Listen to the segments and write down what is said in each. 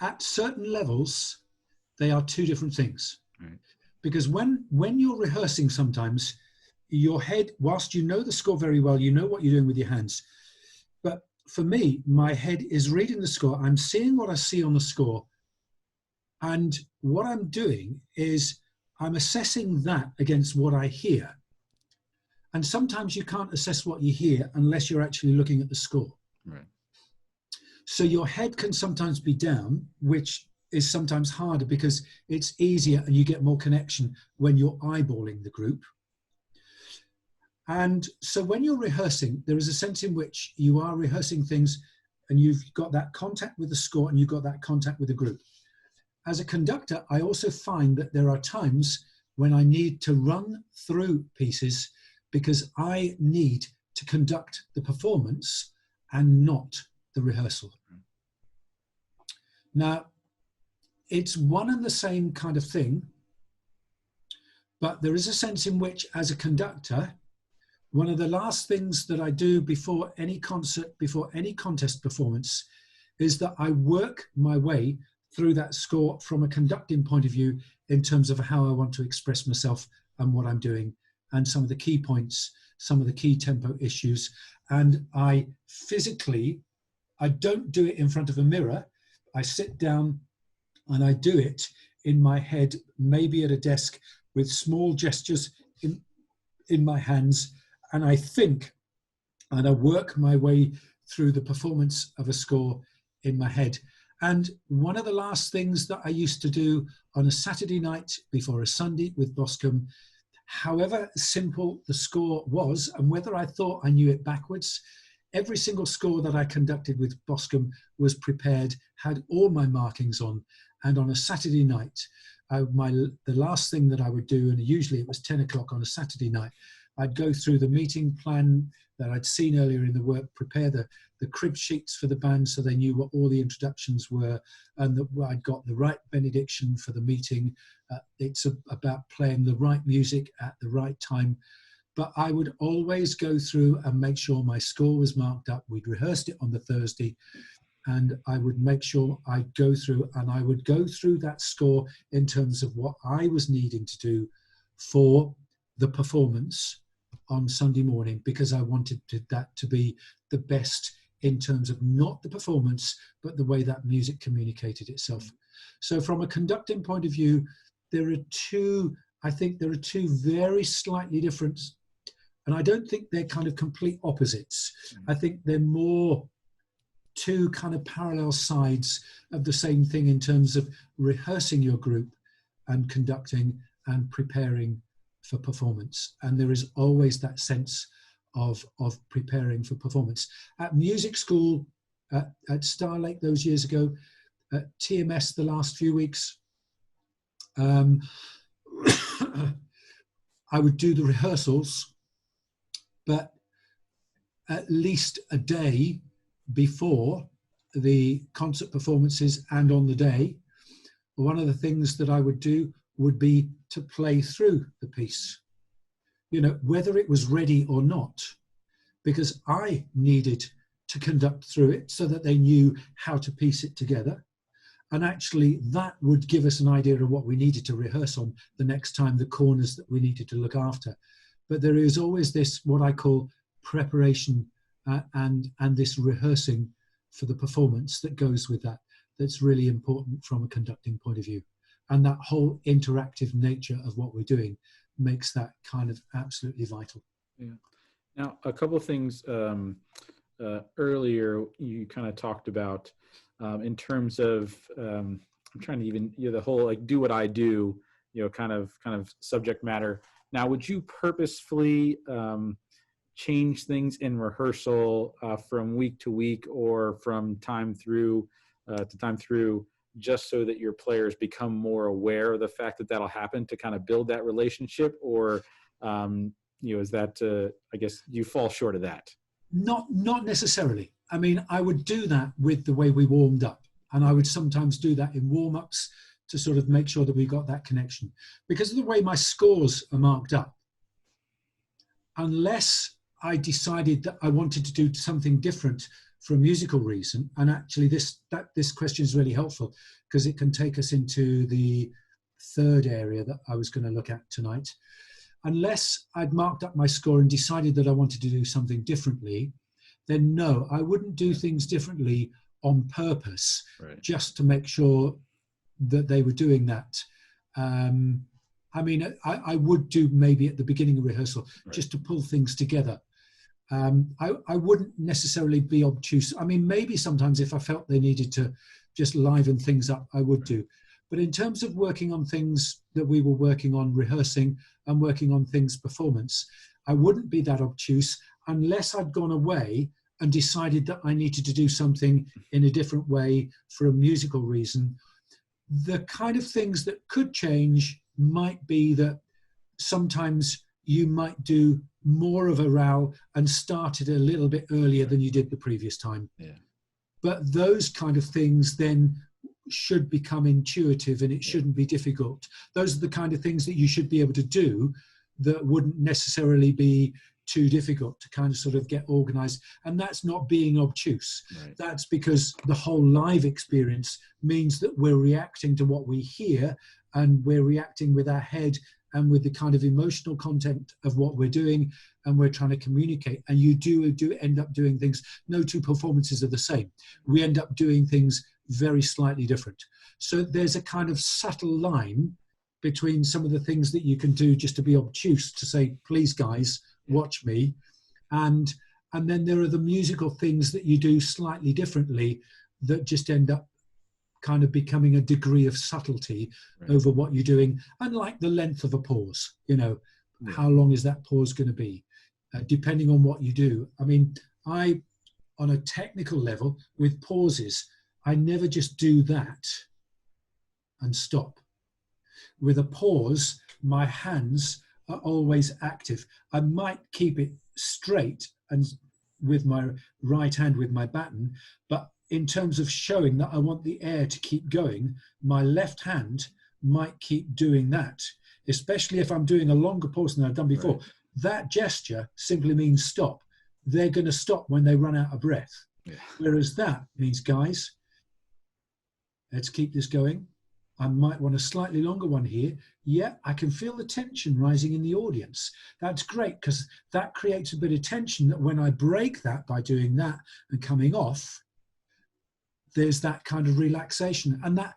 at certain levels, they are two different things. Right. Because when you're rehearsing, sometimes your head, whilst you know the score very well, you know what you're doing with your hands. But for me, my head is reading the score. I'm seeing what I see on the score. And what I'm doing is I'm assessing that against what I hear. And sometimes you can't assess what you hear unless you're actually looking at the score. Right. So your head can sometimes be down, which is sometimes harder because it's easier and you get more connection when you're eyeballing the group. And so when you're rehearsing, there is a sense in which you are rehearsing things and you've got that contact with the score and you've got that contact with the group. As a conductor, I also find that there are times when I need to run through pieces because I need to conduct the performance and not the rehearsal. Now, it's one and the same kind of thing, but there is a sense in which, as a conductor, one of the last things that I do before any concert, before any contest performance, is that I work my way through that score from a conducting point of view in terms of how I want to express myself and what I'm doing and some of the key points, some of the key tempo issues. And I physically, I don't do it in front of a mirror. I sit down and I do it in my head, maybe at a desk with small gestures in my hands. And I think, and I work my way through the performance of a score in my head. And one of the last things that I used to do on a Saturday night before a Sunday with Boscombe, however simple the score was, and whether I thought I knew it backwards, every single score that I conducted with Boscombe was prepared, had all my markings on. And on a Saturday night, the last thing that I would do, and usually it was 10 o'clock on a Saturday night, I'd go through the meeting plan that I'd seen earlier in the work, prepare the crib sheets for the band so they knew what all the introductions were, and that I'd got the right benediction for the meeting. It's about playing the right music at the right time. But I would always go through and make sure my score was marked up. We'd rehearsed it on the Thursday, and I would make sure I'd go through, and I would go through that score in terms of what I was needing to do for the performance on Sunday morning, because I wanted that to be the best in terms of not the performance, but the way that music communicated itself. So from a conducting point of view, I think there are two very slightly different, and I don't think they're kind of complete opposites. I think they're more two kind of parallel sides of the same thing in terms of rehearsing your group and conducting and preparing for performance. And there is always that sense of preparing for performance. At music school, at Starlake those years ago, at TMS the last few weeks, I would do the rehearsals, but at least a day before the concert performances and on the day, one of the things that I would do would be to play through the piece, you know, whether it was ready or not, because I needed to conduct through it so that they knew how to piece it together. And actually that would give us an idea of what we needed to rehearse on the next time, the corners that we needed to look after. But there is always this, what I call preparation and this rehearsing for the performance that goes with that. That's really important from a conducting point of view. And that whole interactive nature of what we're doing makes that kind of absolutely vital. Yeah. Now, a couple of things earlier you kind of talked about in terms of, I'm trying to even, you know, the whole like do what I do, you know, kind of subject matter. Now, would you purposefully change things in rehearsal from week to week or from time through to time through, just so that your players become more aware of the fact that that'll happen, to kind of build that relationship? Or, you know, is that, I guess you fall short of that? Not necessarily. I mean, I would do that with the way we warmed up, and I would sometimes do that in warm-ups to sort of make sure that we got that connection. Because of the way my scores are marked up, unless I decided that I wanted to do something different for a musical reason. And actually this question is really helpful because it can take us into the third area that I was going to look at tonight. Unless I'd marked up my score and decided that I wanted to do something differently, then no, I wouldn't do things differently on purpose, Right. just to make sure that they were doing that. I mean, I would do maybe at the beginning of rehearsal, Right. just to pull things together. I wouldn't necessarily be obtuse. I mean, maybe sometimes if I felt they needed to just liven things up, I would do. But in terms of working on things that we were working on, rehearsing and working on things performance, I wouldn't be that obtuse unless I'd gone away and decided that I needed to do something in a different way for a musical reason. The kind of things that could change might be that sometimes you might do more of a row and start it a little bit earlier than you did the previous time. Yeah. But those kind of things then should become intuitive, and it shouldn't be difficult. Those are the kind of things that you should be able to do that wouldn't necessarily be too difficult to kind of sort of get organized. And that's not being obtuse. Right. That's because the whole live experience means that we're reacting to what we hear, and we're reacting with our head and with the kind of emotional content of what we're doing, and we're trying to communicate. And you do end up doing things. No two performances are the same. We end up doing things very slightly different. So there's a kind of subtle line between some of the things that you can do just to be obtuse, to say, please guys, watch me. And then there are the musical things that you do slightly differently that just end up kind of becoming a degree of subtlety over what you're doing. And like the length of a pause, you know, how long is that pause going to be? Depending on what you do. I mean, on a technical level with pauses, I never just do that and stop. With a pause, my hands are always active. I might keep it straight and with my right hand with my baton, but in terms of showing that I want the air to keep going, my left hand might keep doing that, especially if I'm doing a longer pause than I've done before. Right. That gesture simply means stop. They're going to stop when they run out of breath. Yeah. Whereas that means, guys, let's keep this going. I might want a slightly longer one here. Yeah, I can feel the tension rising in the audience. That's great, because that creates a bit of tension that when I break that by doing that and coming off, there's that kind of relaxation. And that,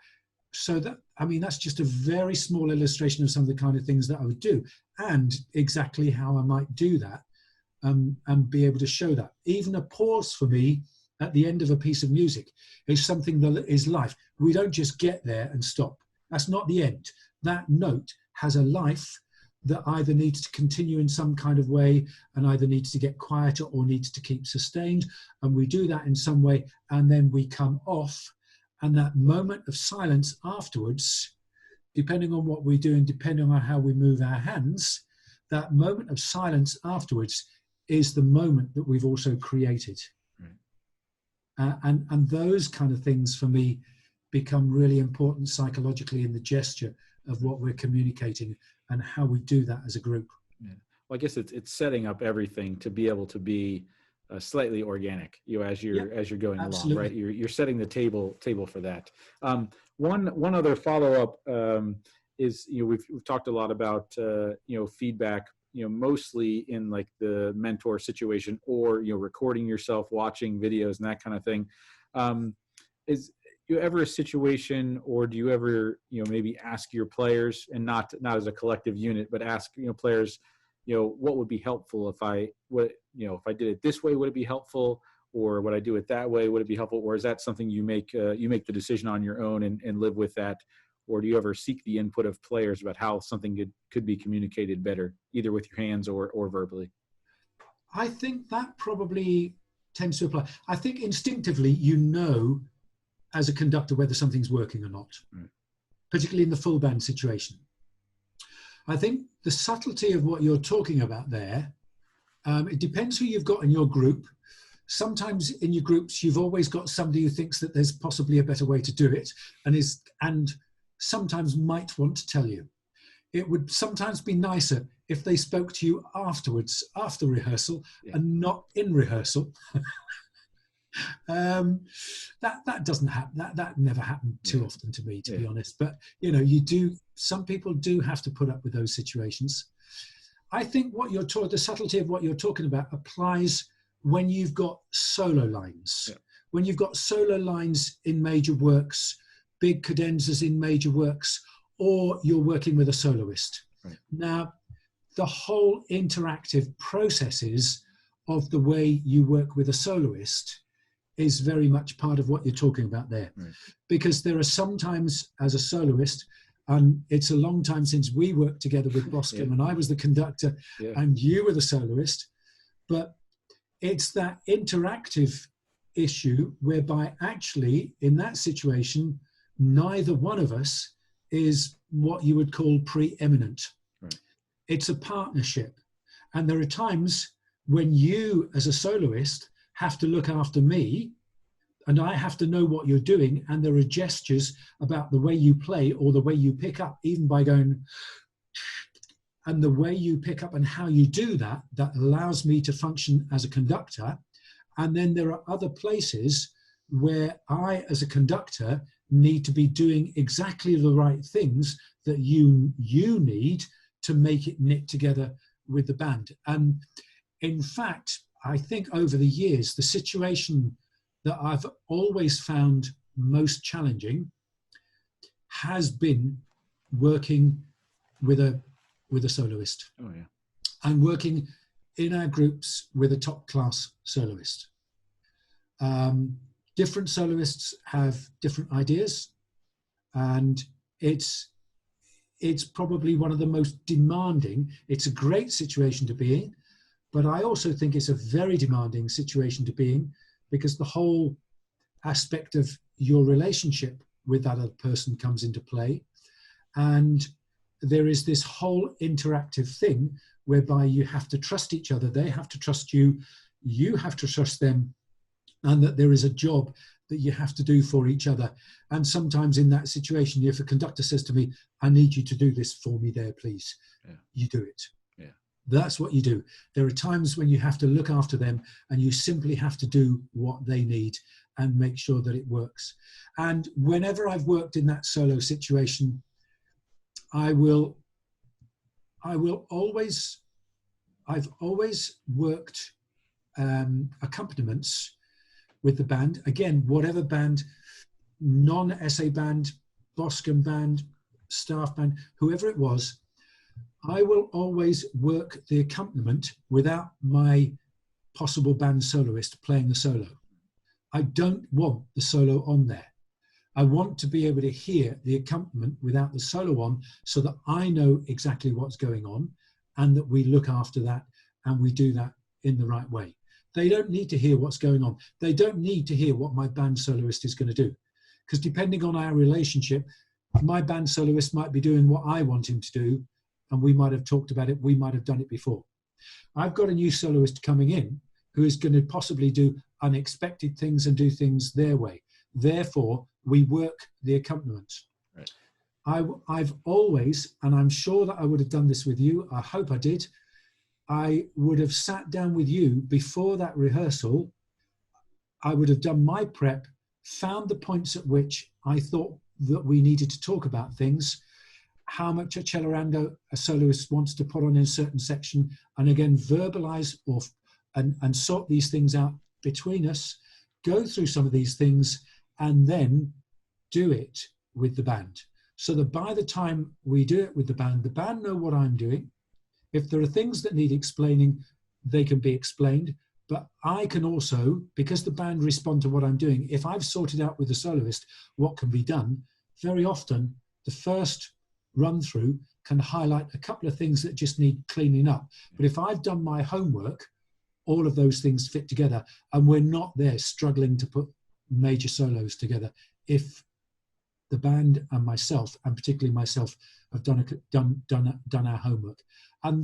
so that, I mean, that's just a very small illustration of some of the kind of things that I would do and exactly how I might do that and be able to show that. Even a pause for me at the end of a piece of music is something that is life. We don't just get there and stop. That's not the end. That note has a life that either needs to continue in some kind of way and either needs to get quieter or needs to keep sustained. And we do that in some way, and then we come off. And that moment of silence afterwards, depending on what we do and depending on how we move our hands, that moment of silence afterwards is the moment that we've also created. And those kind of things for me become really important psychologically in the gesture of what we're communicating and how we do that as a group. Yeah. Well, I guess it's setting up everything to be able to be slightly organic, you know, as you're going along, right? You're setting the table for that. One other follow-up is, you know, we've talked a lot about you know, feedback, you know, mostly in like the mentor situation, or, you know, recording yourself, watching videos and that kind of thing. Is you ever a situation, or do you ever, you know, maybe ask your players, and not as a collective unit, but ask, you know, players, you know, what would be helpful if I did it this way, would it be helpful? Or would I do it that way? Would it be helpful? Or is that something you make the decision on your own and live with that? Or do you ever seek the input of players about how something could be communicated better, either with your hands or verbally? I think that probably tends to apply. I think instinctively, you know, as a conductor, whether something's working or not, particularly in the full band situation. I think the subtlety of what you're talking about there, it depends who you've got in your group. Sometimes in your groups, you've always got somebody who thinks that there's possibly a better way to do it and sometimes might want to tell you. It would sometimes be nicer if they spoke to you afterwards, after rehearsal, and not in rehearsal. um, that doesn't happen. That never happened too Yeah. often to me, to Yeah. be honest. But you do. Some people do have to put up with those situations. I think what you're the subtlety of what you're talking about applies when you've got solo lines. Yeah. When you've got solo lines in major works, big cadenzas in major works, or you're working with a soloist. Right. Now, the whole interactive processes of the way you work with a soloist is very much part of what you're talking about there. Right. Because there are sometimes as a soloist, and it's a long time since we worked together with Boscombe, Yeah. and I was the conductor and you were the soloist, but it's that interactive issue whereby actually in that situation, neither one of us is what you would call preeminent. Right. It's a partnership. And there are times when you as a soloist have to look after me and I have to know what you're doing, and there are gestures about the way you play or the way you pick up, even by going, and the way you pick up and how you do that, that allows me to function as a conductor. And then there are other places where I, as a conductor, need to be doing exactly the right things that you need to make it knit together with the band. And in fact, I think over the years, the situation that I've always found most challenging has been working with a soloist. Oh yeah. And working in our groups with a top class soloist. Different soloists have different ideas, and it's probably one of the most demanding. It's a great situation to be in, but I also think it's a very demanding situation to be in, because the whole aspect of your relationship with that other person comes into play. And there is this whole interactive thing whereby you have to trust each other. They have to trust you. You have to trust them. And that there is a job that you have to do for each other. And sometimes in that situation, if a conductor says to me, I need you to do this for me there, please, you do it. Yeah. That's what you do. There are times when you have to look after them and you simply have to do what they need and make sure that it works. And whenever I've worked in that solo situation, I've always worked accompaniments with the band. Again, whatever band, non-SA band, Boscombe band, staff band, whoever it was, I will always work the accompaniment without my possible band soloist playing the solo. I don't want the solo on there. I want to be able to hear the accompaniment without the solo on, so that I know exactly what's going on and that we look after that and we do that in the right way. They don't need to hear what's going on. They don't need to hear what my band soloist is going to do. Because depending on our relationship, my band soloist might be doing what I want him to do, and we might have talked about it, we might have done it before. I've got a new soloist coming in who is going to possibly do unexpected things and do things their way. Therefore, we work the accompaniment. Right. I've always, and I'm sure that I would have done this with you, I hope I did, I would have sat down with you before that rehearsal. I would have done my prep, found the points at which I thought that we needed to talk about things, how much a cellorando, a soloist, wants to put on in a certain section, and again, verbalize and sort these things out between us, go through some of these things, and then do it with the band. So that by the time we do it with the band know what I'm doing. If there are things that need explaining, they can be explained. But I can also, because the band respond to what I'm doing, if I've sorted out with the soloist what can be done, very often the first run through can highlight a couple of things that just need cleaning up. But if I've done my homework, all of those things fit together, and we're not there struggling to put major solos together if the band and myself, and particularly myself, have done our homework. And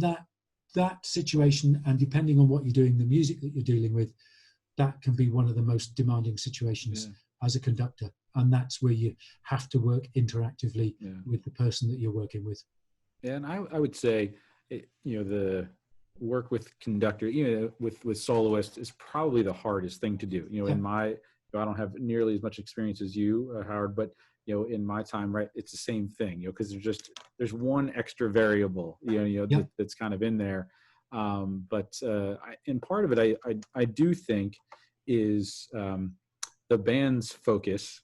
that situation, and depending on what you're doing, the music that you're dealing with, that can be one of the most demanding situations as a conductor. And that's where you have to work interactively with the person that you're working with. And I would say, the work with conductor, with soloists is probably the hardest thing to do. Yeah. I don't have nearly as much experience as you, Howard, but in my time, right, it's the same thing, because there's one extra variable, Yeah. that's kind of in there. And part of it, I do think is the band's focus,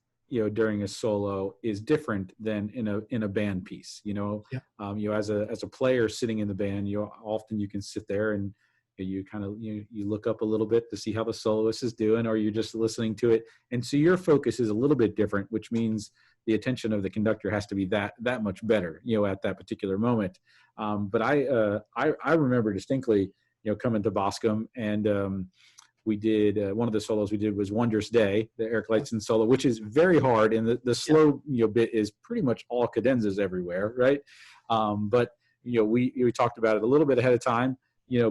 during a solo is different than in a band piece. Yeah. As a player sitting in the band, often you can sit there and you kind of you look up a little bit to see how the soloist is doing, or you're just listening to it, and so your focus is a little bit different, which means the attention of the conductor has to be that much better, at that particular moment. But I remember distinctly, coming to Boscombe, and we did one of the solos we did was Wondrous Day, the Eric Lightson solo, which is very hard, and the slow bit is pretty much all cadenzas everywhere, right? But we talked about it a little bit ahead of time,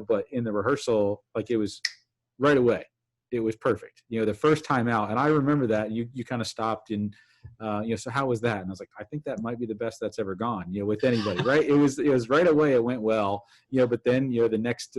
but in the rehearsal, like, it was right away, it was perfect, the first time out. And I remember that you kind of stopped and so how was that? And I was like, I think that might be the best that's ever gone, with anybody, right? It was right away, it went well, but then, the next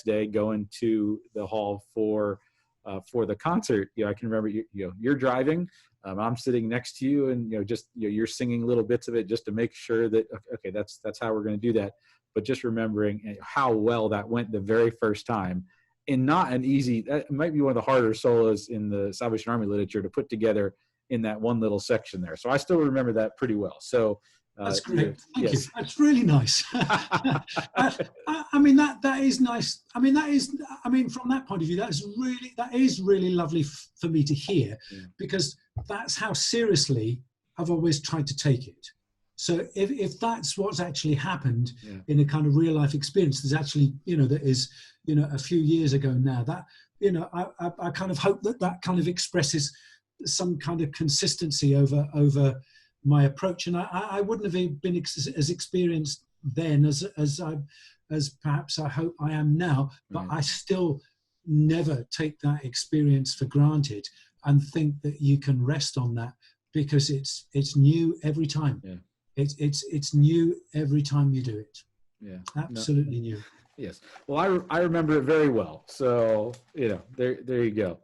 day going to the hall for the concert, I can remember you're driving, I'm sitting next to you, and you're singing little bits of it just to make sure that, okay, that's how we're going to do that. But just remembering how well that went the very first time, and not an easy, that might be one of the harder solos in the Salvation Army literature to put together in that one little section there. So I still remember that pretty well. So that's great. Thank yes. you. That's really nice. I mean, that is nice. I mean, from that point of view, that is really lovely for me to hear, because that's how seriously I've always tried to take it. So if that's what's actually happened in a kind of real life experience, there's actually, that is, a few years ago now, that, I kind of hope that kind of expresses some kind of consistency over my approach. And I wouldn't have been as experienced then as perhaps I hope I am now, but I still never take that experience for granted and think that you can rest on that, because it's new every time. Yeah. It's new every time you do it. Yeah. Absolutely new. Yes. Well, I remember it very well. So, there you go.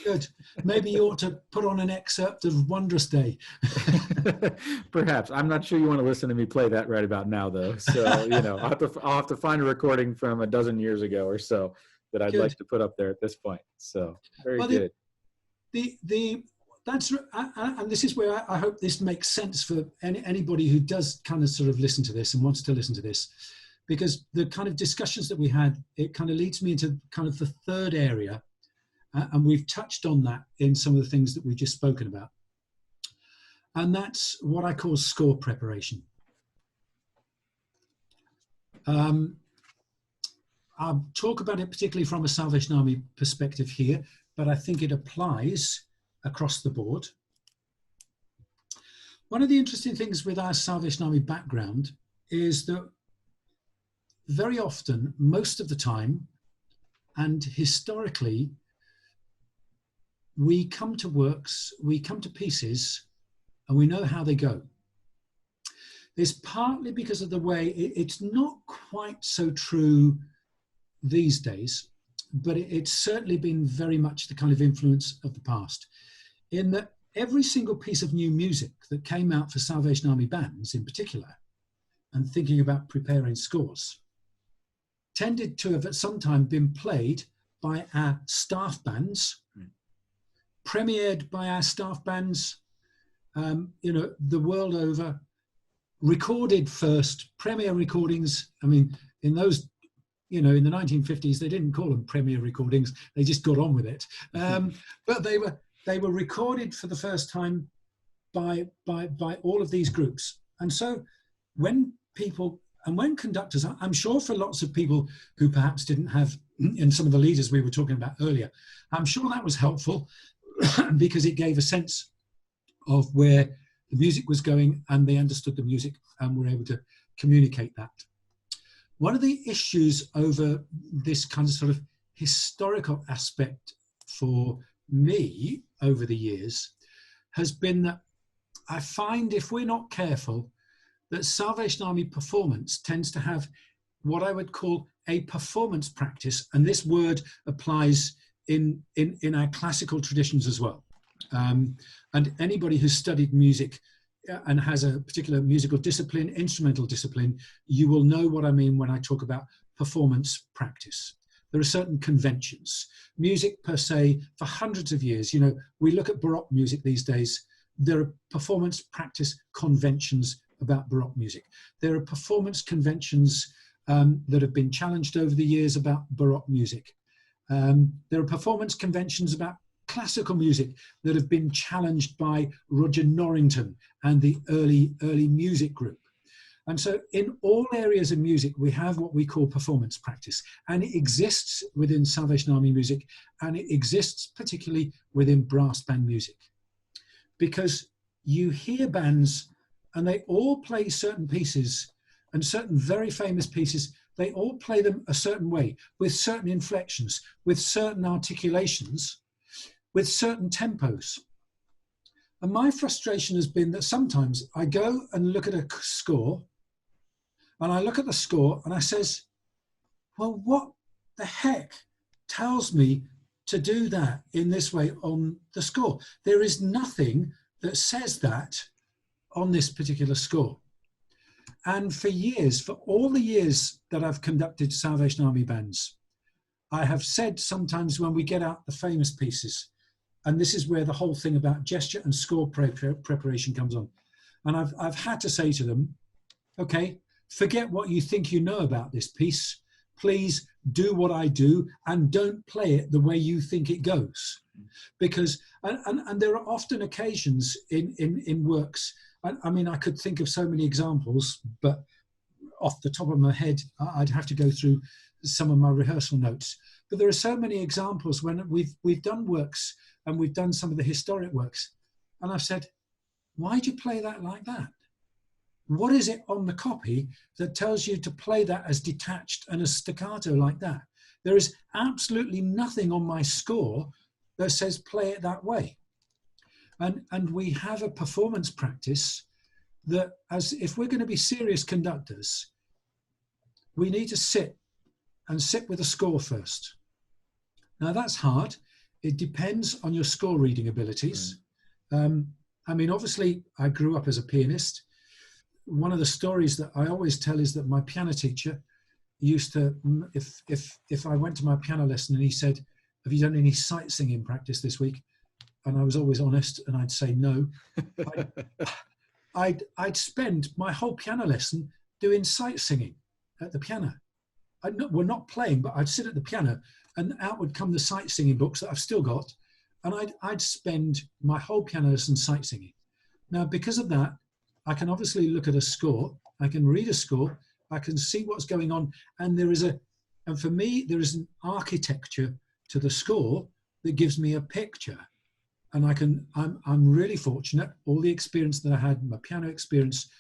Good. Maybe you ought to put on an excerpt of Wondrous Day. Perhaps. I'm not sure you want to listen to me play that right about now, though. So, I'll have to find a recording from a dozen years ago or so that I'd like to put up there at this point. So, very good. That's and this is where I hope this makes sense for anybody who does kind of sort of listen to this and wants to listen to this, because the kind of discussions that we had, it kind of leads me into kind of the third area, and we've touched on that in some of the things that we've just spoken about, and that's what I call score preparation. I'll talk about it particularly from a Salvation Army perspective here, but I think it applies across the board. One of the interesting things with our Salvation Army background is that very often, most of the time, and historically, we come to works, we come to pieces, and we know how they go. It's partly because of the way, it's not quite so true these days, but it's certainly been very much the kind of influence of the past, in that every single piece of new music that came out for Salvation Army bands in particular, and thinking about preparing scores, tended to have at some time been played by our staff bands, premiered by our staff bands, the world over, recorded first, premiere recordings. I mean, in those, in the 1950s, they didn't call them premiere recordings, they just got on with it. But they were recorded for the first time by all of these groups. And so when conductors, I'm sure for lots of people who perhaps didn't have, and some of the leaders we were talking about earlier, I'm sure that was helpful because it gave a sense of where the music was going, and they understood the music and were able to communicate that. One of the issues over this kind of sort of historical aspect for me over the years has been that I find, if we're not careful, that Salvation Army performance tends to have what I would call a performance practice, and this word applies in our classical traditions as well. And anybody who's studied music and has a particular musical discipline, instrumental discipline, you will know what I mean when I talk about performance practice. There are certain conventions. Music per se, for hundreds of years, we look at Baroque music these days. There are performance practice conventions about Baroque music. There are performance conventions that have been challenged over the years about Baroque music. There are performance conventions about classical music that have been challenged by Roger Norrington and the early music group. And so in all areas of music, we have what we call performance practice, and it exists within Salvation Army music, and it exists particularly within brass band music. Because you hear bands and they all play certain pieces, and certain very famous pieces, they all play them a certain way, with certain inflections, with certain articulations, with certain tempos. And my frustration has been that sometimes I go and look at a score, and I look at the score and I says, well, what the heck tells me to do that in this way on the score? There is nothing that says that on this particular score. And for years, for all the years that I've conducted Salvation Army bands, I have said sometimes when we get out the famous pieces, and this is where the whole thing about gesture and score preparation comes on. And I've had to say to them, okay, forget what you think you know about this piece. Please do what I do and don't play it the way you think it goes. Because, and there are often occasions in works, I mean, I could think of so many examples, but off the top of my head, I'd have to go through some of my rehearsal notes. But there are so many examples when we've done works and we've done some of the historic works. And I've said, why do you play that like that? What is it on the copy that tells you to play that as detached and as staccato like that? There is absolutely nothing on my score that says play it that way. And we have a performance practice that, as if we're going to be serious conductors, we need to sit with a score first. Now that's hard. It depends on your score reading abilities. I mean, obviously I grew up as a pianist. One of the stories that I always tell is that my piano teacher used to, if I went to my piano lesson and he said, have you done any sight singing practice this week? And I was always honest and I'd say no. I'd spend my whole piano lesson doing sight singing at the piano. We're not playing, but I'd sit at the piano and out would come the sight singing books that I've still got. And I'd spend my whole piano lesson sight singing. Now, because of that, I can obviously look at a score, I can read a score, I can see what's going on. And for me, there is an architecture to the score that gives me a picture. And I'm really fortunate. All the experience that I had, my piano experience,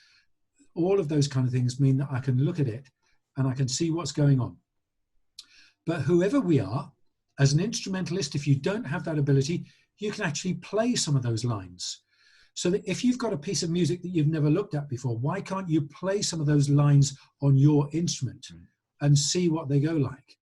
all of those kind of things mean that I can look at it and I can see what's going on. But whoever we are, as an instrumentalist, if you don't have that ability, you can actually play some of those lines. So that if you've got a piece of music that you've never looked at before, why can't you play some of those lines on your instrument and see what they go like?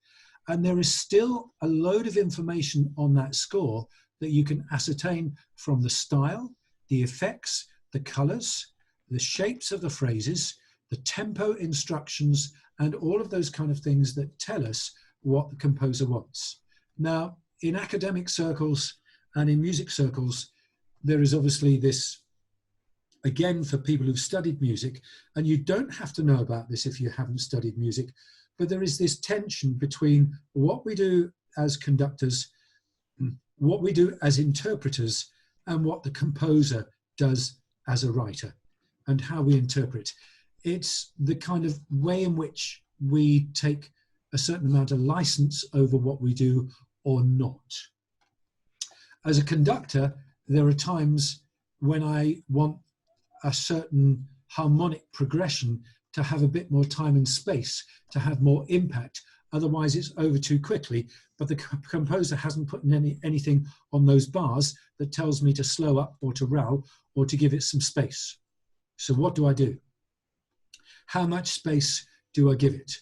And there is still a load of information on that score that you can ascertain from the style, the effects, the colors, the shapes of the phrases, the tempo instructions, and all of those kind of things that tell us what the composer wants. Now, in academic circles and in music circles, there is obviously this, again, for people who've studied music, and you don't have to know about this if you haven't studied music, but there is this tension between what we do as conductors, what we do as interpreters, and what the composer does as a writer, and how we interpret. It's the kind of way in which we take a certain amount of license over what we do or not. As a conductor, there are times when I want a certain harmonic progression to have a bit more time and space, to have more impact. Otherwise it's over too quickly, but the composer hasn't put anything on those bars that tells me to slow up or to roll or to give it some space. So what do I do? How much space do I give it?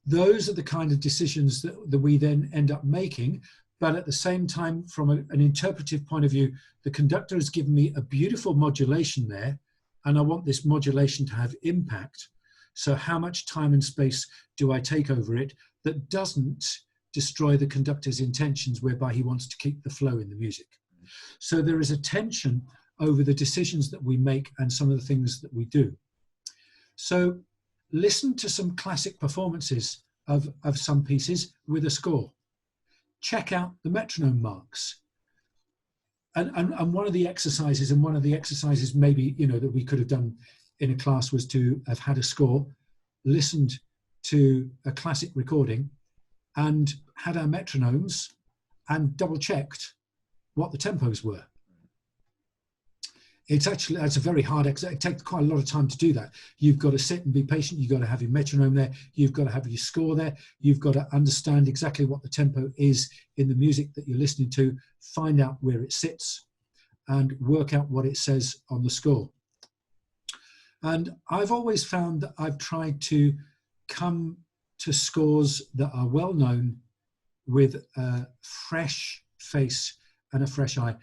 those are the kind of decisions that we then end up making. But at the same time, from an interpretive point of view, the conductor has given me a beautiful modulation there, and I want this modulation to have impact. So how much time and space do I take over it that doesn't destroy the conductor's intentions, whereby he wants to keep the flow in the music? So there is a tension over the decisions that we make and some of the things that we do. So listen to some classic performances of some pieces with a score. Check out the metronome marks. And one of the exercises, maybe, you know, that we could have done in a class was to have had a score, listened to a classic recording, and had our metronomes and double checked what the tempos were. That's a very hard exercise. It takes quite a lot of time to do that. You've got to sit and be patient. You've got to have your metronome there. You've got to have your score there. You've got to understand exactly what the tempo is in the music that you're listening to, find out where it sits, and work out what it says on the score. And I've always found that I've tried to come to scores that are well known with a fresh face and a fresh eye.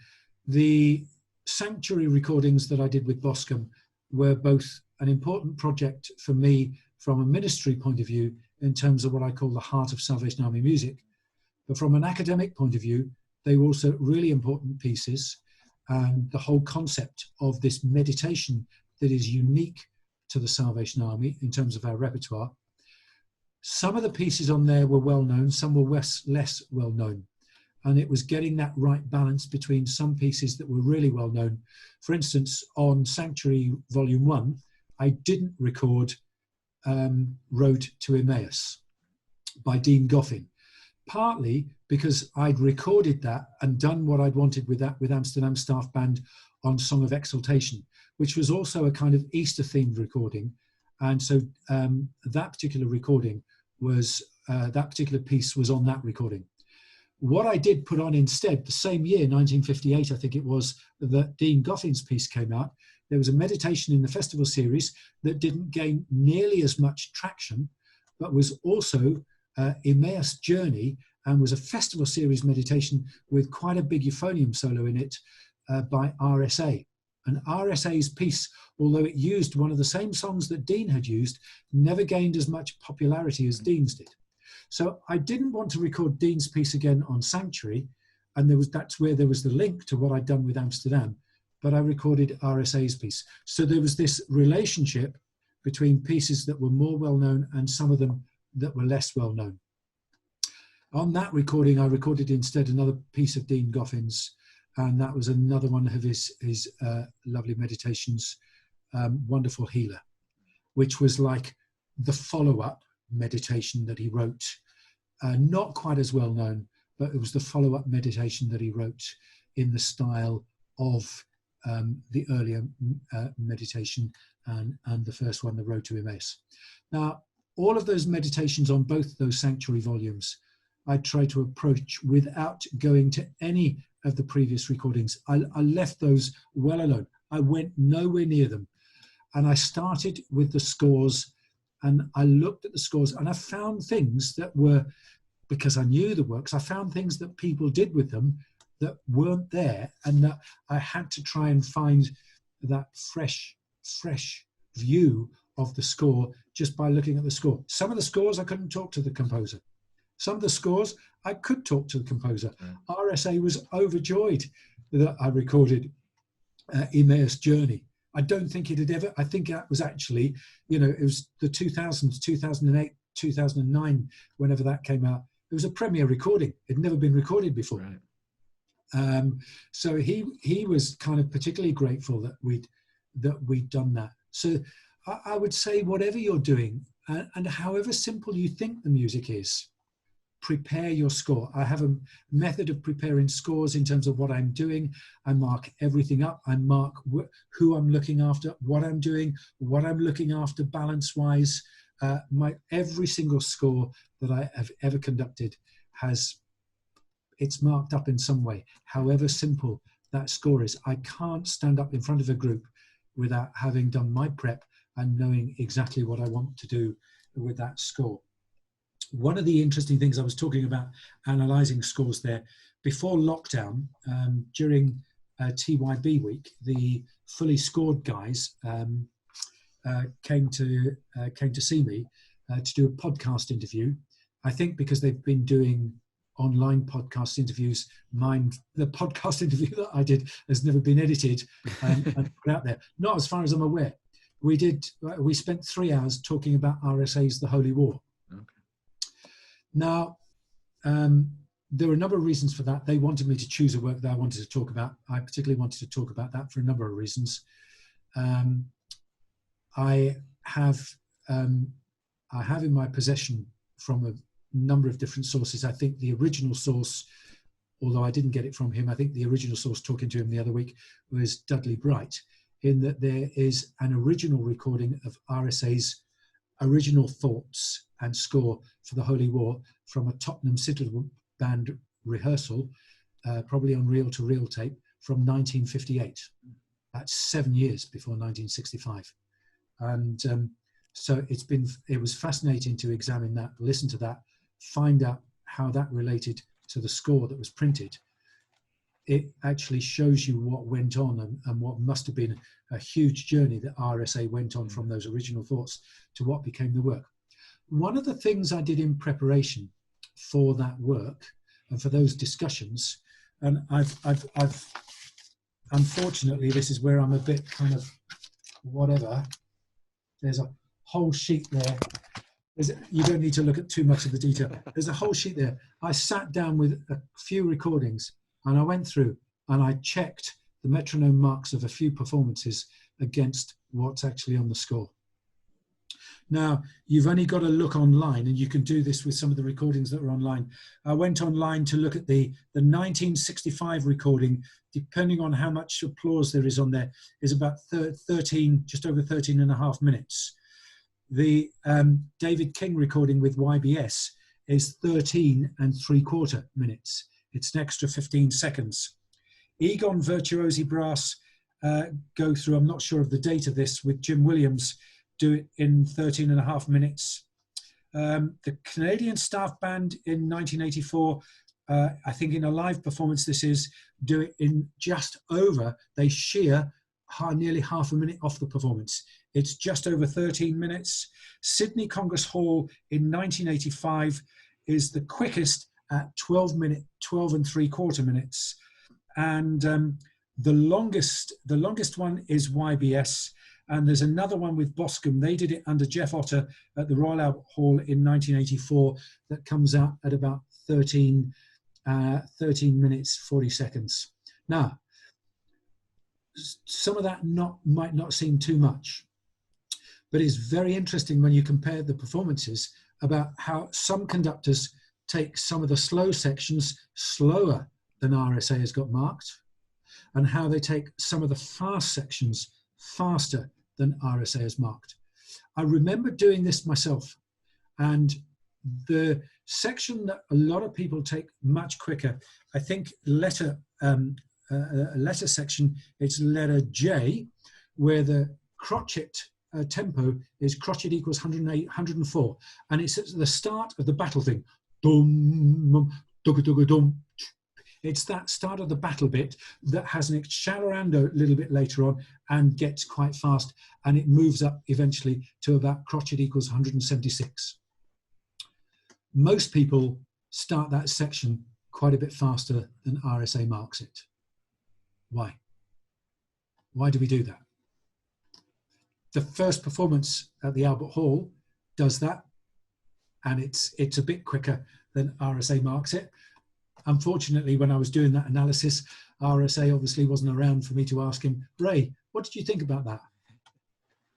The Sanctuary recordings that I did with Boscombe were both an important project for me from a ministry point of view in terms of what I call the heart of Salvation Army music, but from an academic point of view they were also really important pieces, and the whole concept of this meditation that is unique to the Salvation Army in terms of our repertoire. Some of the pieces on there were well known, some were less well known. And it was getting that right balance between some pieces that were really well known. For instance, on Sanctuary Volume 1, I didn't record Road to Emmaus by Dean Goffin, partly because I'd recorded that and done what I'd wanted with that with Amsterdam Staff Band on Song of Exaltation, which was also a kind of Easter-themed recording. And so that particular recording was, that particular piece was on that recording. What I did put on instead, the same year, 1958, I think it was, that Dean Goffin's piece came out, there was a meditation in the festival series that didn't gain nearly as much traction, but was also Emmaus Journey, and was a festival series meditation with quite a big euphonium solo in it by RSA. And RSA's piece, although it used one of the same songs that Dean had used, never gained as much popularity as Dean's did. So I didn't want to record Dean's piece again on Sanctuary, and that's where there was the link to what I'd done with Amsterdam, but I recorded RSA's piece. So there was this relationship between pieces that were more well-known and some of them that were less well-known. On that recording, I recorded instead another piece of Dean Goffin's, and that was another one of his lovely meditations, Wonderful Healer, which was like the follow-up meditation that he wrote. Not quite as well known, but it was the follow-up meditation that he wrote in the style of the earlier meditation and the first one, the Road to Emmaus. Now, all of those meditations on both those Sanctuary volumes, I tried to approach without going to any of the previous recordings. I left those well alone. I went nowhere near them. And I started with the scores, and I looked at the scores, and I found things that were, because I knew the works, I found things that people did with them that weren't there, and that I had to try and find that fresh view of the score just by looking at the score. Some of the scores I couldn't talk to the composer. Some of the scores I could talk to the composer. RSA was overjoyed that I recorded Emmaus Journey. I don't think it had ever, I think that was actually, you know, it was the 2000s, 2008, 2009, whenever that came out. It was a premiere recording. It had never been recorded before. Right. So he was kind of particularly grateful that we'd done that. So I would say whatever you're doing, and however simple you think the music is, prepare your score. I have a method of preparing scores in terms of what I'm doing. I mark everything up. I mark who I'm looking after, what I'm doing, what I'm looking after balance-wise. Every single score that I have ever conducted it's marked up in some way, however simple that score is. I can't stand up in front of a group without having done my prep and knowing exactly what I want to do with that score. one of the interesting things I was talking about, analysing scores there, before lockdown, during TYB week, the fully scored guys came to see me to do a podcast interview. I think because they've been doing online podcast interviews, the podcast interview that I did has never been edited and put out there. Not as far as I'm aware. We spent 3 hours talking about RSA's The Holy War. Okay. Now, there were a number of reasons for that. They wanted me to choose a work that I wanted to talk about. I particularly wanted to talk about that for a number of reasons. I have in my possession from a number of different sources. I think the original source, although I didn't get it from him, I think the original source talking to him the other week was Dudley Bright, in that there is an original recording of RSA's original thoughts and score for The Holy War from a Tottenham Citadel Band rehearsal, probably on reel-to-reel tape, from 1958. That's 7 years before 1965. And so it was fascinating to examine that, listen to that, find out how that related to the score that was printed. It actually shows you what went on and what must have been a huge journey that RSA went on from those original thoughts to what became the work. One of the things I did in preparation for that work and for those discussions, and I've unfortunately, this is where I'm a bit kind of whatever. There's a whole sheet there. You don't need to look at too much of the detail. There's a whole sheet there. I sat down with a few recordings and I went through and I checked the metronome marks of a few performances against what's actually on the score. Now, you've only got to look online, and you can do this with some of the recordings that are online. I went online to look at the 1965 recording. Depending on how much applause there is on there, is about 13, just over 13 and a half minutes. The David King recording with YBS is 13 3/4 minutes. It's an extra 15 seconds. Egon Virtuosi Brass go through, I'm not sure of the date of this, with Jim Williams, do it in 13 and a half minutes. The Canadian Staff Band in 1984, I think in a live performance this is, do it in just over, they shear nearly half a minute off the performance. It's just over 13 minutes. Sydney Congress Hall in 1985 is the quickest at 12 3/4 minutes. And the longest one is YBS. And there's another one with Boscombe. They did it under Jeff Otter at the Royal Albert Hall in 1984 that comes out at about 13 minutes, 40 seconds. Now, some of that might not seem too much, but it's very interesting when you compare the performances about how some conductors take some of the slow sections slower than RSA has got marked, and how they take some of the fast sections faster than RSA has marked. I remember doing this myself, and the section that a lot of people take much quicker, I think letter section, it's letter J, where the crotchet tempo is crotchet equals 108, 104, and it's at the start of the battle thing. Dum, dum, dum, dum. It's that start of the battle bit that has an accelerando a little bit later on and gets quite fast, and it moves up eventually to about crotchet equals 176. Most people start that section quite a bit faster than RSA marks it. Why? Why do we do that? The first performance at the Albert Hall does that, and it's a bit quicker than RSA marks it. Unfortunately, when I was doing that analysis, RSA obviously wasn't around for me to ask him, Ray, what did you think about that?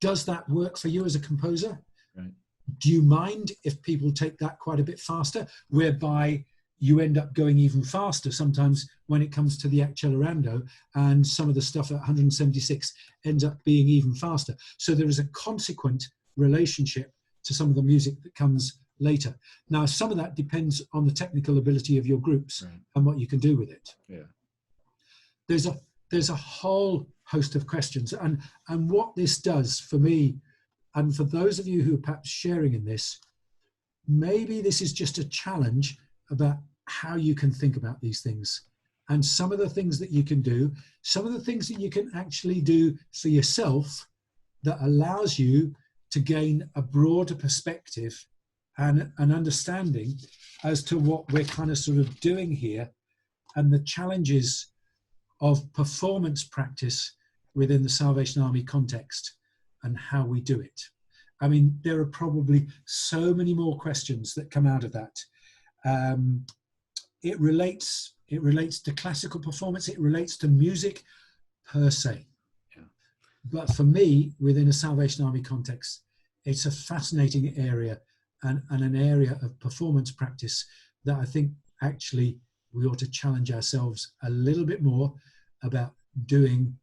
Does that work for you as a composer? Right. Do you mind if people take that quite a bit faster, whereby you end up going even faster sometimes when it comes to the accelerando, and some of the stuff at 176 ends up being even faster. So there is a consequent relationship to some of the music that comes later. Now, some of that depends on the technical ability of your groups, right, and what you can do with it. Yeah. There's a whole host of questions, and what this does for me, and for those of you who are perhaps sharing in this, maybe this is just a challenge about how you can think about these things. And some of the things that you can do, some of the things that you can actually do for yourself that allows you to gain a broader perspective and an understanding as to what we're kind of sort of doing here and the challenges of performance practice within the Salvation Army context and how we do it. I mean, there are probably so many more questions that come out of that. It relates to classical performance, it relates to music per se. Yeah. But for me, within a Salvation Army context, it's a fascinating area and an area of performance practice that I think actually we ought to challenge ourselves a little bit more about doing.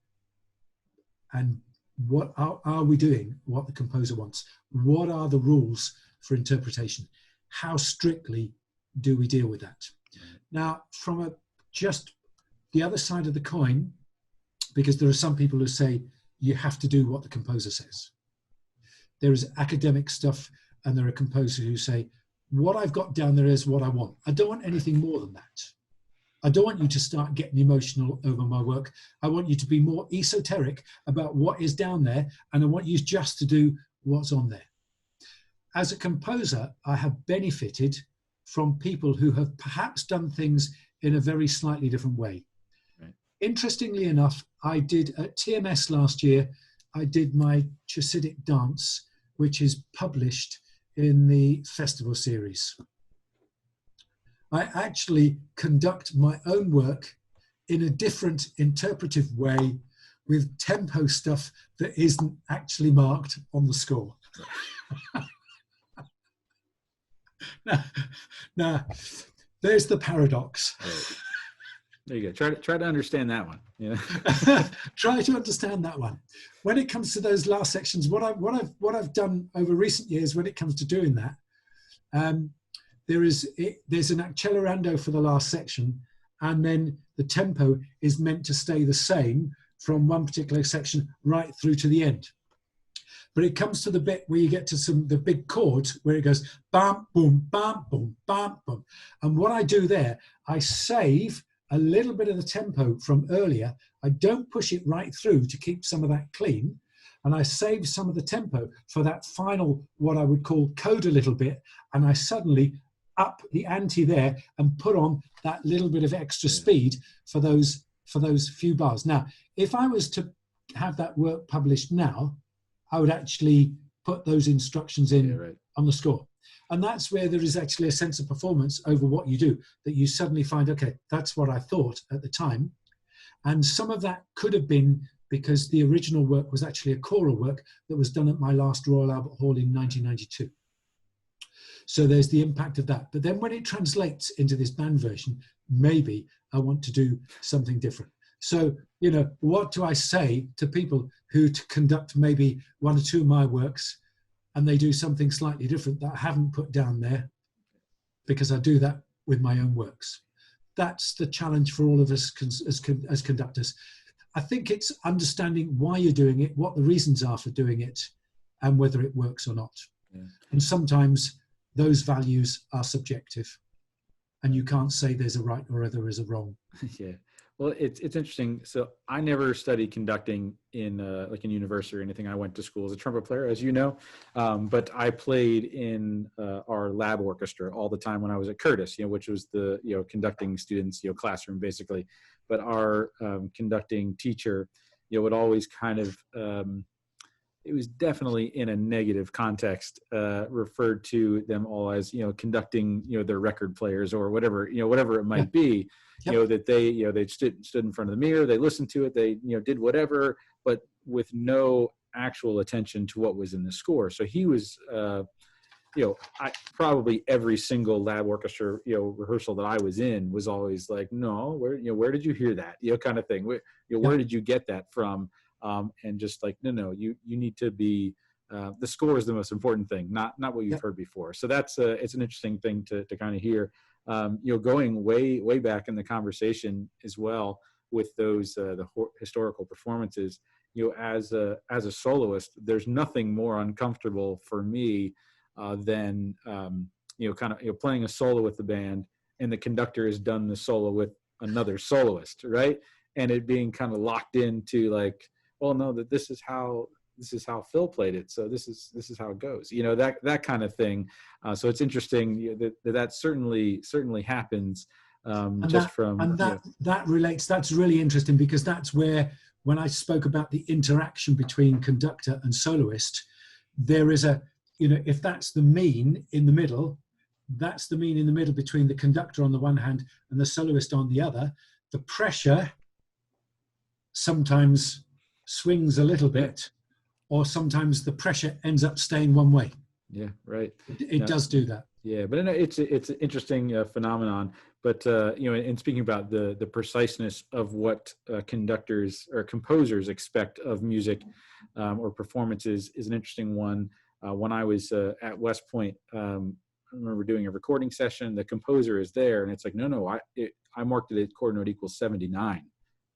And what are we doing what the composer wants? What are the rules for interpretation? How strictly do we deal with that? Now, from just the other side of the coin, because there are some people who say you have to do what the composer says. There is academic stuff, and there are composers who say, what I've got down there is what I want. I don't want anything more than that. I don't want you to start getting emotional over my work. I want you to be more esoteric about what is down there, and I want you just to do what's on there. As a composer, I have benefited from people who have perhaps done things in a very slightly different way. Right. Interestingly enough, I did at TMS last year, I did my Chassidic dance, which is published in the festival series. I actually conduct my own work in a different interpretive way with tempo stuff that isn't actually marked on the score. Now, there's the paradox. Right. There you go. Try to understand that one. Yeah. Try to understand that one. When it comes to those last sections, what I've done over recent years when it comes to doing that, there's an accelerando for the last section, and then the tempo is meant to stay the same from one particular section right through to the end. But it comes to the bit where you get to the big chords where it goes bam, boom, bam, boom, bam, boom. And what I do there, I save a little bit of the tempo from earlier. I don't push it right through to keep some of that clean. And I save some of the tempo for that final, what I would call code a little bit. And I suddenly up the ante there and put on that little bit of extra speed for those few bars. Now, if I was to have that work published now, I would actually put those instructions in on the score. And that's where there is actually a sense of performance over what you do, that you suddenly find, okay, that's what I thought at the time. And some of that could have been because the original work was actually a choral work that was done at my last Royal Albert Hall in 1992. So there's the impact of that. But then when it translates into this band version, maybe I want to do something different. So, you know, what do I say to people who conduct maybe one or two of my works and they do something slightly different that I haven't put down there, because I do that with my own works? That's the challenge for all of us as conductors. I think it's understanding why you're doing it, what the reasons are for doing it, and whether it works or not. Yeah. And sometimes those values are subjective, and you can't say there's a right or there is a wrong. Yeah. Well, it's interesting. So I never studied conducting in like in university or anything. I went to school as a trumpet player, as you know, but I played in our lab orchestra all the time when I was at Curtis, you know, which was the, you know, conducting students, you know, classroom basically. But our conducting teacher, you know, would always kind of, it was definitely in a negative context, referred to them all as, you know, conducting, you know, their record players or whatever, you know, whatever it might be. Yep. You know, that they, you know, they stood in front of the mirror, they listened to it, they, you know, did whatever, but with no actual attention to what was in the score. So he was, you know, probably every single lab orchestra, you know, rehearsal that I was in was always like, no, where did you hear that? You know, kind of thing. Where did you get that from? And just like, no, you need to be, the score is the most important thing, not what you've heard before. So that's, it's an interesting thing to kind of hear. You know, going way back in the conversation as well with those, the historical performances, you know, as a soloist, there's nothing more uncomfortable for me than kind of, playing a solo with the band, and the conductor has done the solo with another soloist, right? And it being kind of locked into like, well, no, that this is how Phil played it, so this is how it goes. That kind of thing. So it's interesting that certainly happens. And Just that from that relates. That's really interesting, because that's where, when I spoke about the interaction between conductor and soloist, there is a, if that's the mean in the middle, that's the mean in the middle between the conductor on the one hand and the soloist on the other. The pressure sometimes swings a little bit, or sometimes the pressure ends up staying one way. Yeah, right. It does do that. Yeah, but it's an interesting phenomenon. But in speaking about the preciseness of what conductors or composers expect of music or performances is an interesting one. When I was at West Point, I remember doing a recording session. The composer is there, and it's like, no, I marked it at chord note equals 79.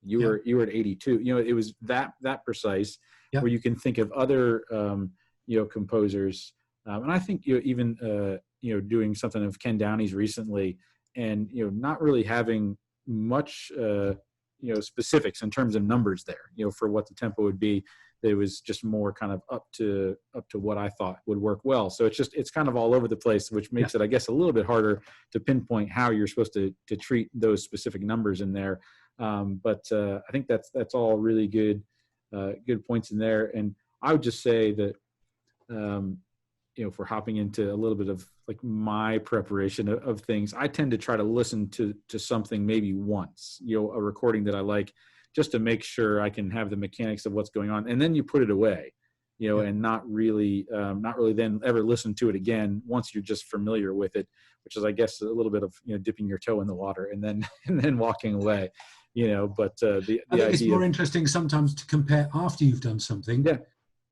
You were at 82. It was that precise. Yep. Where you can think of other composers, and I think even doing something of Ken Downey's recently, and not really having much specifics in terms of numbers there, for what the tempo would be. It was just more kind of up to what I thought would work well. So it's kind of all over the place, which makes it, I guess, a little bit harder to pinpoint how you're supposed to treat those specific numbers in there. But I think that's all really good points in there. And I would just say that, for hopping into a little bit of like my preparation of things, I tend to try to listen to something maybe once, a recording that I like, just to make sure I can have the mechanics of what's going on. And then you put it away, and not really then ever listen to it again once you're just familiar with it, which is, I guess, a little bit of, dipping your toe in the water and then walking away, but I think it's more interesting sometimes to compare after you've done something. Yeah.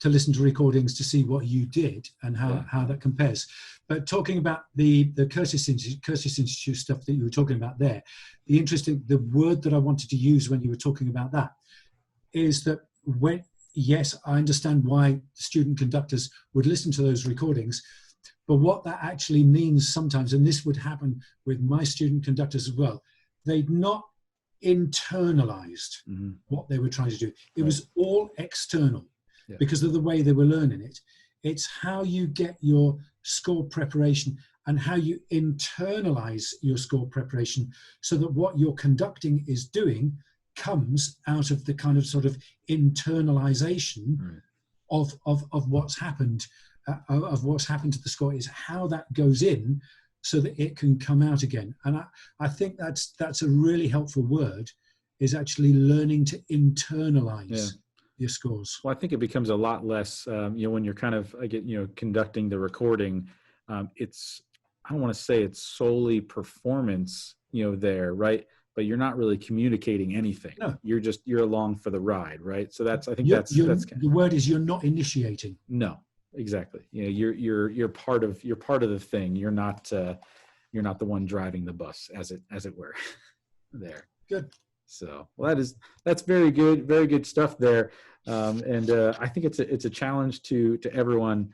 To listen to recordings to see what you did and how that compares. But talking about the Curtis Institute stuff that you were talking about there, the word that I wanted to use when you were talking about that is that yes, I understand why student conductors would listen to those recordings, but what that actually means sometimes, and this would happen with my student conductors as well, they'd not internalized what they were trying to do. It was all external. Yeah. Because of the way they were learning it. It's how you get your score preparation and how you internalize your score preparation, so that what your conducting is doing comes out of the kind of sort of internalization of what's happened, of what's happened to the score, is how that goes in so that it can come out again. And I think that's a really helpful word, is actually learning to internalize your scores. Well, I think it becomes a lot less, when you're kind of, conducting the recording, I don't want to say it's solely performance, there, right? But you're not really communicating anything. No. You're along for the ride, right? So that's the word is, you're not initiating. No, exactly. You're part of the thing. You're not the one driving the bus, as it were. There. Good. So, well, that's very good stuff there, and I think it's a challenge to everyone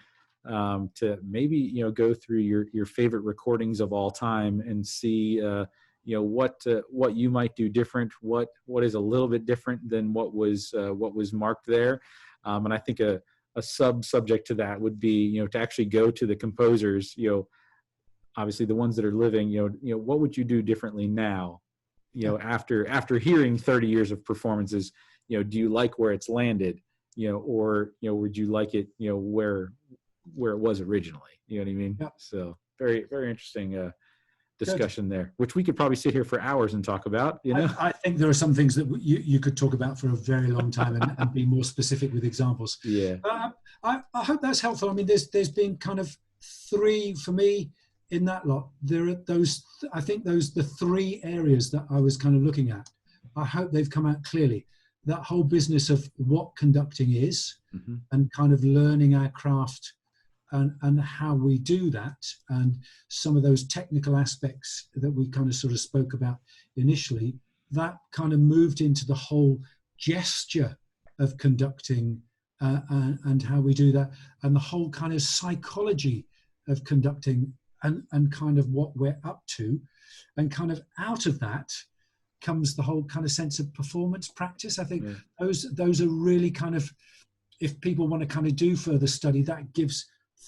to maybe go through your favorite recordings of all time and see what you might do different, what is a little bit different than what was marked there, and I think a subject to that would be to actually go to the composers, obviously the ones that are living, what would you do differently now? After hearing 30 years of performances, do you like where it's landed, or would you like it, where it was originally? You know what I mean? Yeah. So very, very interesting discussion there, which we could probably sit here for hours and talk about. I think there are some things that you could talk about for a very long time and be more specific with examples. Yeah. I hope that's helpful. I mean, there's been kind of three for me. In that lot, there are the three areas that I was kind of looking at. I hope they've come out clearly. That whole business of what conducting is, and kind of learning our craft and how we do that, and some of those technical aspects that we kind of sort of spoke about initially, that kind of moved into the whole gesture of conducting and how we do that, and the whole kind of psychology of conducting and kind of what we're up to, and kind of out of that comes the whole kind of sense of performance practice. I think those are really kind of, if people want to kind of do further study, that gives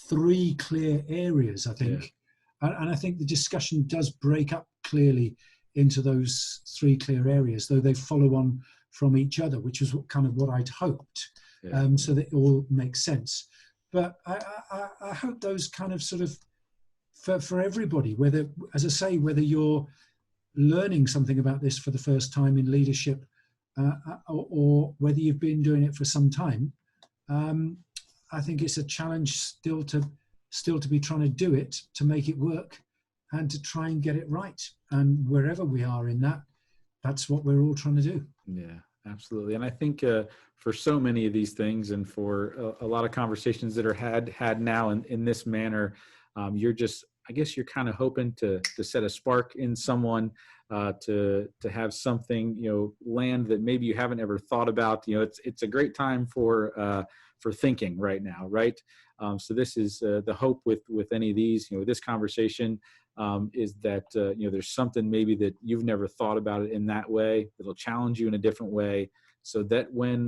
three clear areas, I think. And I think the discussion does break up clearly into those three clear areas, though they follow on from each other, which is what I'd hoped, so that it all makes sense. But I hope those kind of sort of, for everybody, whether, as I say, whether you're learning something about this for the first time in leadership, or whether you've been doing it for some time, I think it's a challenge still to be trying to do it, to make it work, and to try and get it right. And wherever we are in that, that's what we're all trying to do. Yeah, absolutely. And I think for so many of these things, and for a lot of conversations that are had now in this manner, you're just, I guess you're kind of hoping to set a spark in someone, to have something, land that maybe you haven't ever thought about. It's a great time for thinking right now, right? So this is the hope with any of these, this conversation, is that there's something maybe that you've never thought about it in that way, that'll challenge you in a different way, so that when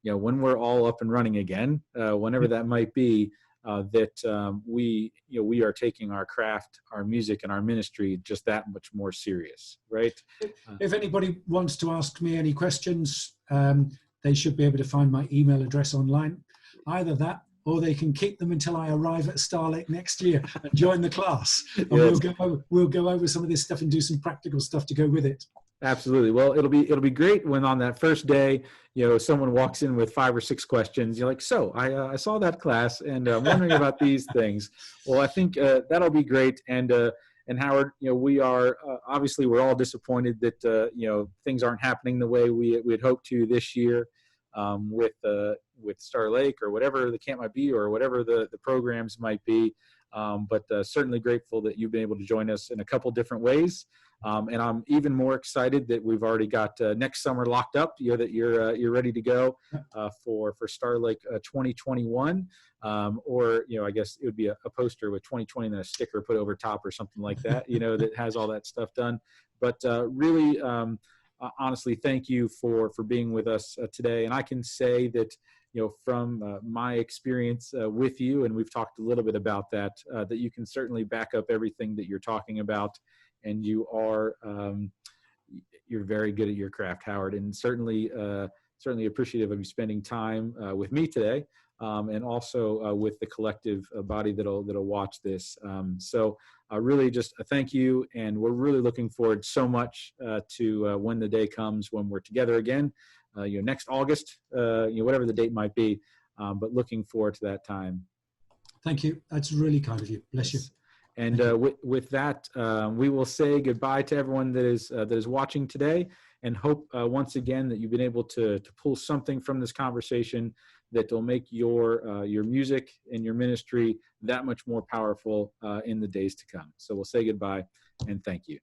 we're all up and running again, whenever that might be, that we are taking our craft, our music, and our ministry just that much more serious, right? If anybody wants to ask me any questions, they should be able to find my email address online. Either that, or they can keep them until I arrive at Star Lake next year and join the class. And we'll go over some of this stuff and do some practical stuff to go with it. Absolutely. Well, it'll be great when on that first day, someone walks in with 5 or 6 questions. You're like, so I saw that class and I'm wondering about these things. Well, I think that'll be great. And Howard, we are obviously, we're all disappointed that things aren't happening the way we had hoped to this year, with Star Lake, or whatever the camp might be, or whatever the programs might be. But certainly grateful that you've been able to join us in a couple different ways. And I'm even more excited that we've already got next summer locked up. That you're ready to go for Star Lake 2021, or I guess it would be a poster with 2020 and a sticker put over top or something like that. That has all that stuff done. But really, honestly, thank you for being with us today. And I can say that from my experience with you, and we've talked a little bit about that, that you can certainly back up everything that you're talking about. And you're very good at your craft, Howard, and certainly appreciative of you spending time with me today, and also with the collective body that'll watch this. So really just a thank you, and we're really looking forward so much to when the day comes when we're together again, next August, whatever the date might be, but looking forward to that time. Thank you. That's really kind of you. Bless you. And with that, we will say goodbye to everyone that is watching today, and hope once again that you've been able to pull something from this conversation that will make your music and your ministry that much more powerful in the days to come. So we'll say goodbye and thank you.